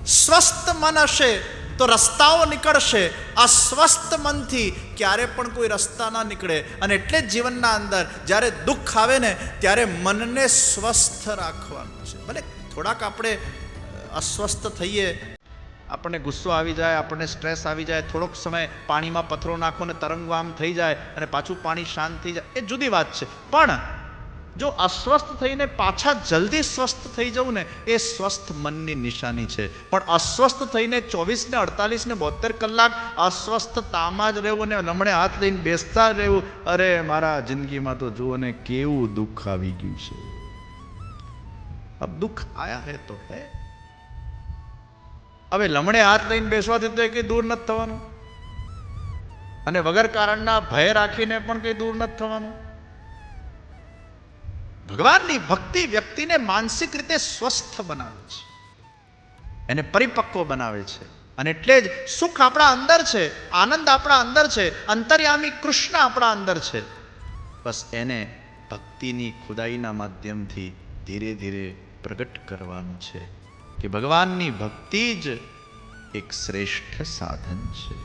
સ્વસ્થ મન હશે તો રસ્તાઓ નીકળશે. અસ્વસ્થ મનથી ક્યારે પણ કોઈ રસ્તા ના નીકળે. અને એટલે જ જીવનના અંદર જ્યારે દુઃખ આવે ને ત્યારે મનને સ્વસ્થ રાખવાનું છે. ભલે થોડાક આપણે અસ્વસ્થ થઈએ, આપણને ગુસ્સો આવી જાય, આપણને સ્ટ્રેસ આવી જાય, થોડોક સમય પાણીમાં પથરો નાખો ને તરંગો આમ થઈ જાય અને પાછું પાણી શાંત થઈ જાય, એ જુદી વાત છે. પણ જો અસ્વસ્થ થઈને પાછા જલ્દી સ્વસ્થ થઈ જવું ને, એ સ્વસ્થ મનની નિશાની છે. પણ અસ્વસ્થ થઈને 24 ને 48 ને 72 કલાક અસ્વસ્થતામાં જ રહેવું ને લમણે હાથ લઈને બેસતા જ રહેવું, અરે મારા જિંદગીમાં તો જુઓ ને કેવું દુઃખ આવી ગયું છે. અબ દુઃખ આયા હે તો હે. હવે લમણે હાથ લઈને બેસવાથી તો કંઈ દૂર નથી થવાનું, અને વગર કારણના ભય રાખીને પણ કંઈ દૂર નથી થવાનું. ભગવાનની ભક્તિ વ્યક્તિને માનસિક રીતે સ્વસ્થ બનાવે છે, એને પરિપક્વ બનાવે છે. અને એટલે જ સુખ આપણા અંદર છે, આનંદ આપણા અંદર છે, અંતર્યામી કૃષ્ણ આપણા અંદર છે. બસ એને ભક્તિની ખુદાઈના માધ્યમથી ધીરે ધીરે પ્રગટ કરવાનું છે કે ભગવાનની ભક્તિ જ એક શ્રેષ્ઠ સાધન છે.